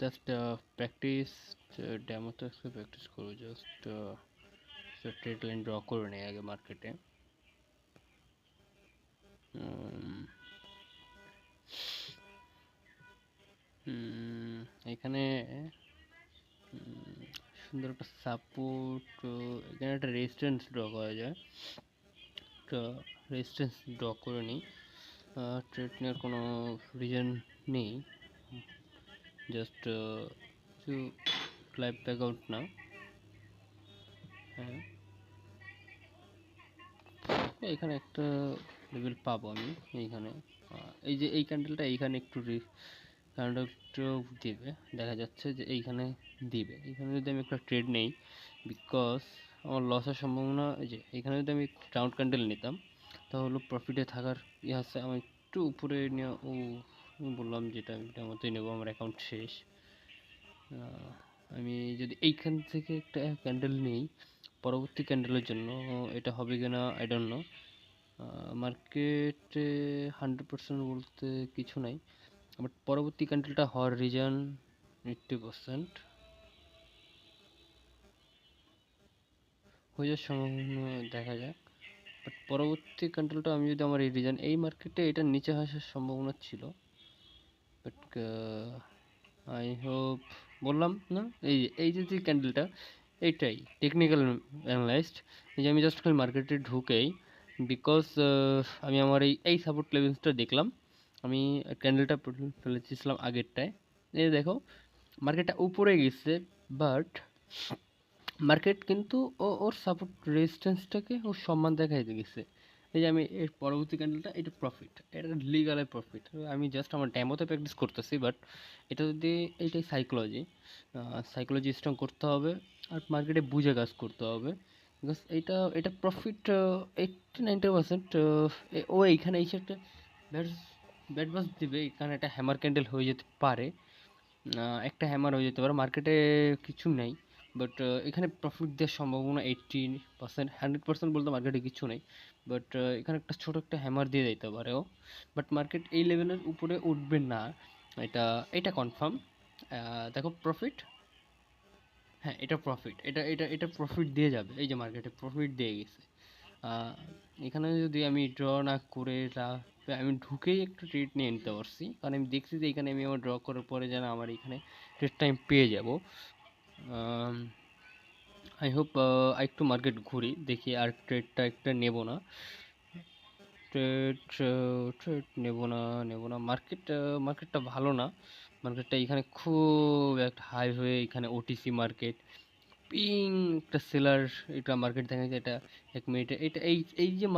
Just practice, demo তো একটু practice করবো। জাস্ট ট্রেড লাইন ড্র করে নেই আগে মার্কেটে। এখানে সুন্দর একটা সাপোর্ট, এখানে একটা রেজিস্ট্যান্স ড্র করা যায়। একটা রেজিস্ট্যান্স ড্র করে নিই। ট্রেড নেওয়ার কোনো রিজন নেই, জাস্ট কিছু লাইভ ব্যাক আউট না। হ্যাঁ, এখানে একটা লেভেল পাবো আমি এইখানে। এই যে এই ক্যান্ডেলটা এইখানে একটু ক্যান্ডেলটা একটু দিবে, দেখা যাচ্ছে যে এইখানে দিবে। এইখানে যদি আমি একটা ট্রেড নেই, বিকজ আমার লসের সম্ভাবনা, এই যে এইখানে যদি আমি রাউন্ড ক্যান্ডেল নিতাম তাহলে প্রফিটে থাকার ইয়ে আছে। আমি একটু উপরে নিয়ে আমি বললাম যেটা এটার মতোই নেবো, আমার অ্যাকাউন্ট শেষ। আমি যদি এইখান থেকে একটা ক্যান্ডেল নিই পরবর্তী ক্যান্ডেলের জন্য, এটা হবে কিনা আই ডোন্ট নো। মার্কেটে 100% বলতে কিছু নাই, বাট পরবর্তী ক্যান্ডেলটা হওয়ার রিজন 80% হয়ে যাওয়ার সম্ভাবনা দেখা যাক। বাট পরবর্তী ক্যান্ডেলটা আমি যদি আমার এই রিজন, এই মার্কেটে এটার নিচে আসার সম্ভাবনা ছিল, বাট আই হোপ, বললাম না, এই যে ক্যান্ডেলটা এইটাই টেকনিক্যাল অ্যানালাইজড। এই যে আমি জাস্ট খালি মার্কেটে ঢুকেই, বিকজ আমি আমার এই সাপোর্ট লেভেলসটা দেখলাম। আমি ক্যান্ডেলটা ফেলেছিলাম আগেরটায়, এই দেখো মার্কেটটা উপরে গেছে, বাট মার্কেট কিন্তু ওর সাপোর্ট রেজিস্ট্যান্সটাকে ওর সম্মান দেখাইতে গেছে। এই যে আমি এর পরবর্তী ক্যান্ডেলটা, এটা প্রফিট, এটা লিগাল প্রফিট। আমি জাস্ট আমার ডেমোতে প্র্যাকটিস করতেছি, বাট এটা যদি, এইটাই সাইকোলজি, সাইকোলজি স্ট্রং করতে হবে আর মার্কেটে বুঝে কাজ করতে হবে। বিকজ এটা প্রফিট 80-90%। ও এইখানে এসে একটা ব্যাট ব্যাট বাস দিবে, এখানে একটা হ্যামার ক্যান্ডেল হয়ে যেতে পারে। একটা হ্যামার হয়ে যেতে পারে, মার্কেটে কিছু নেই, বাট এখানে প্রফিট দেওয়ার সম্ভাবনা 80%। 100% বলতে মার্কেটে কিছু নেই, বাট এখানে একটা ছোট একটা হ্যামার দিয়ে দিতে পারে ও। বাট মার্কেট এই লেভেলের উপরে উঠবে না, এটা এটা কনফার্ম। দেখো প্রফিট, হ্যাঁ এটা প্রফিট, এটা প্রফিট দিয়ে যাবে। এই যে মার্কেটে প্রফিট দিয়ে গেছে। আহ, এখানে যদি আমি ড্র না করে আমি ঢুকেই একটু ট্রেড নিয়ে নিতে পারছি, কারণ আমি দেখছি যে এখানে আমি আমার ড্র করার পরে যেন আমার এখানে ট্রেড টাইম পেয়ে যাব। আই হোপ একটু মার্কেট ঘুরি, দেখি আর ট্রেডটা একটা নেব না। ট্রেড ট্রেড নেব না মার্কেটটা ভালো না। মার্কেটটা এখানে খুব একটা হাই হয়ে, এখানে ওটিসি মার্কেট পিং একটা সেলার, এটা মার্কেট দেখা যায় এটা 1 মিনিটে, এটা এই এই যে